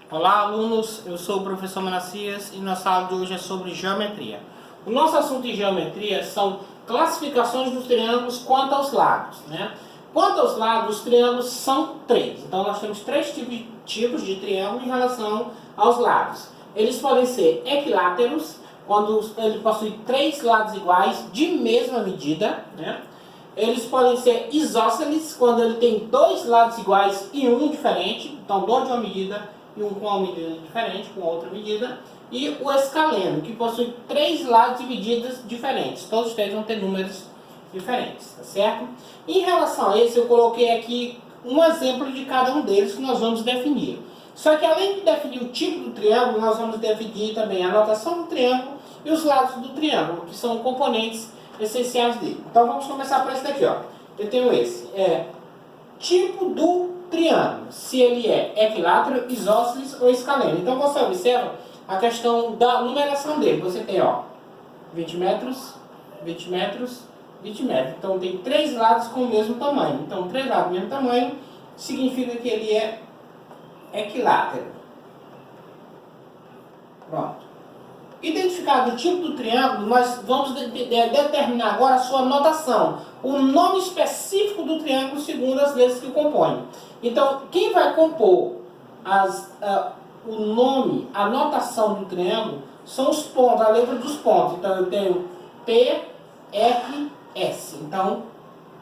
Olá, alunos, eu sou o professor Manacias e nossa aula de hoje é sobre geometria. O nosso assunto em geometria são classificações dos triângulos quanto aos lados, né? Quanto aos lados, os triângulos são três. Então nós temos três tipos de triângulo em relação aos lados. Eles podem ser equiláteros, quando ele possui três lados iguais de mesma medida, né? Eles podem ser isósceles, quando ele tem dois lados iguais e um diferente, então dois de uma medida e um com uma medida diferente, com outra medida. E o escaleno, que possui três lados e medidas diferentes, todos três vão ter números diferentes, tá certo? Em relação a esse, eu coloquei aqui um exemplo de cada um deles que nós vamos definir. Só que além de definir o tipo do triângulo, nós vamos definir também a notação do triângulo e os lados do triângulo, que são componentes essenciais dele. Então vamos começar por esse daqui, ó. Eu tenho esse, tipo do triângulo, se ele é equilátero, isósceles ou escaleno. Então você observa a questão da numeração dele. Você tem, ó, 20 metros, 20 metros, 20 metros. Então tem três lados com o mesmo tamanho. Então três lados com o mesmo tamanho significa que ele é equilátero. Pronto. Identificado o tipo do triângulo, nós vamos determinar agora a sua notação, o nome específico do triângulo segundo as letras que o compõem. Então, quem vai compor o nome, a notação do triângulo, são os pontos, a letra dos pontos. Então, eu tenho P, R, S. Então,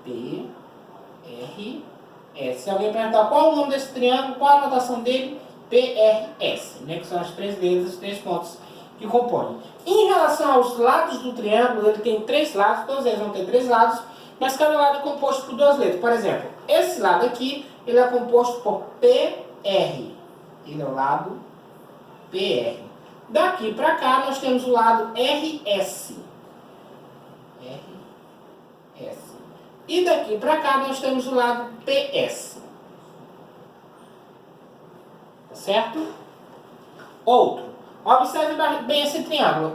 P, R, S. Se alguém perguntar qual é o nome desse triângulo, qual a notação dele, P, R, S, né? Que são as três letras, os três pontos que compõem. Em relação aos lados do triângulo, ele tem três lados, todos eles vão ter três lados, mas cada lado é composto por duas letras. Por exemplo, esse lado aqui, ele é composto por PR. Ele é o lado PR. Daqui para cá, nós temos o lado RS. RS. E daqui para cá, nós temos o lado PS. Tá certo? Outro. Observe bem esse triângulo.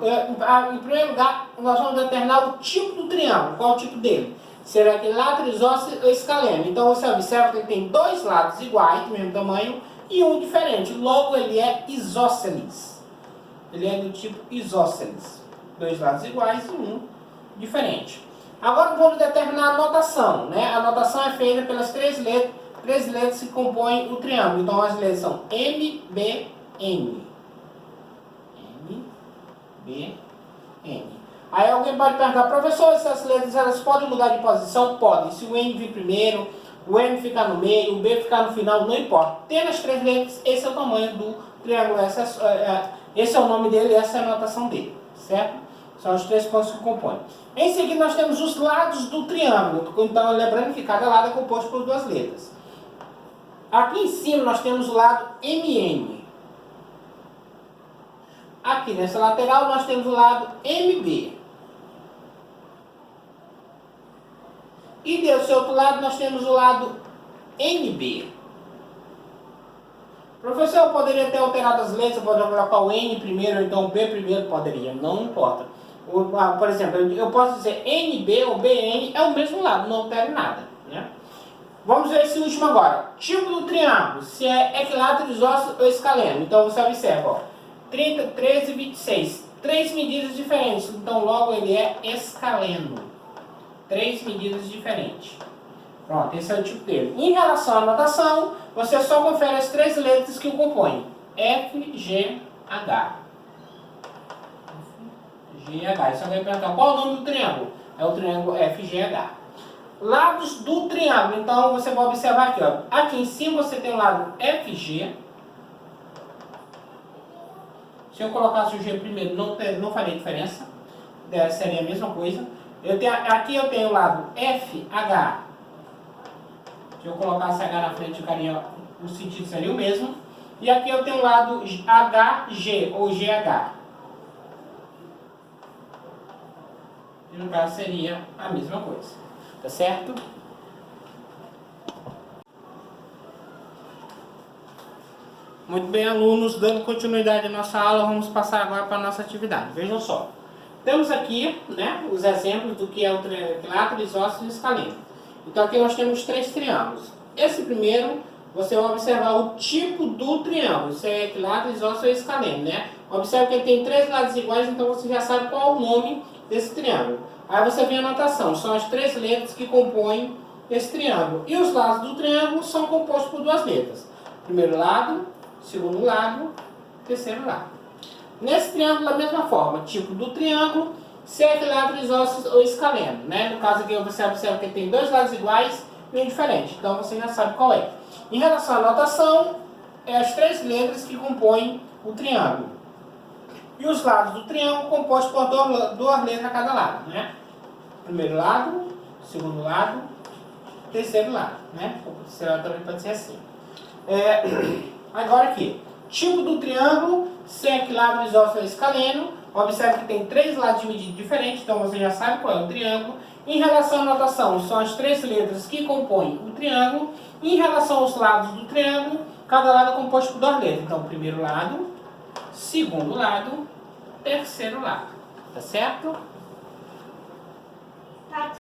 Em primeiro lugar, nós vamos determinar o tipo do triângulo. Qual é o tipo dele? Será equilátero, isósceles ou escaleno? Então você observa que ele tem dois lados iguais, do mesmo tamanho, e um diferente. Logo, ele é isósceles. Ele é do tipo isósceles. Dois lados iguais e um diferente. Agora vamos determinar a notação, né? A notação é feita pelas três letras que compõem o triângulo. Então as letras são M, B, N. B, N. Aí alguém pode perguntar, professor, essas letras elas podem mudar de posição? Podem. Se o N vir primeiro, o M ficar no meio, o B ficar no final, não importa. Tendo as três letras, esse é o tamanho do triângulo, esse é o nome dele, essa é a notação dele, certo? São os três pontos que compõem. Em seguida nós temos os lados do triângulo, então lembrando que cada lado é composto por duas letras. Aqui em cima nós temos o lado MN. Aqui nessa lateral nós temos o lado MB. E desse outro lado nós temos o lado NB. Professor, eu poderia ter alterado as letras, eu poderia colocar o N primeiro ou então o B primeiro? Poderia, não importa. Por exemplo, eu posso dizer NB ou BN, é o mesmo lado, não altero nada, né? Vamos ver esse último agora. Tipo do triângulo, se é equilátero, isósceles ou escaleno. Então você observa, ó. 30, 13 e 26. Três medidas diferentes. Então, logo ele é escaleno. Três medidas diferentes. Pronto, esse é o tipo dele. Em relação à notação, você só confere as três letras que o compõem. F, G, H. F, G, H. Isso alguém perguntar qual é o nome do triângulo? É o triângulo F, G, H. Lados do triângulo. Então, você vai observar aqui, ó. Aqui em cima você tem o lado FG. Se eu colocasse o G primeiro, não faria diferença. Seria a mesma coisa. Aqui eu tenho o lado FH. Se eu colocasse H na frente, o sentido seria o mesmo. E aqui eu tenho o lado HG ou GH. E no caso seria a mesma coisa. Tá certo? Muito bem, alunos, dando continuidade à nossa aula, vamos passar agora para a nossa atividade. Vejam só. Temos aqui, né, os exemplos do que é o triângulo equilátero, isósceles e escaleno. Então aqui nós temos três triângulos. Esse primeiro você vai observar o tipo do triângulo, se é equilátero, isósceles ou escaleno, né? Observe que ele tem 3 lados iguais, então você já sabe qual é o nome desse triângulo. Aí você vem a notação, são as 3 letras que compõem esse triângulo. E os lados do triângulo são compostos por 2 letras. Primeiro lado, segundo lado, terceiro lado. Nesse triângulo, da mesma forma, tipo do triângulo, se é equilátero, isósceles ou escaleno, né? No caso aqui você observa que ele tem 2 lados iguais e um diferente, então você já sabe qual é. Em relação à notação, é as 3 letras que compõem o triângulo. E os lados do triângulo compostos por 2 letras a cada lado, né? Primeiro lado, segundo lado, terceiro lado, né? O terceiro lado também pode ser assim. Agora aqui, tipo do triângulo, se é equilátero, isósceles ou escaleno, observe que tem 3 lados divididos diferentes, então você já sabe qual é o triângulo. Em relação à notação, são as 3 letras que compõem o triângulo. Em relação aos lados do triângulo, cada lado é composto por 2 letras. Então, primeiro lado, segundo lado, terceiro lado. Tá certo?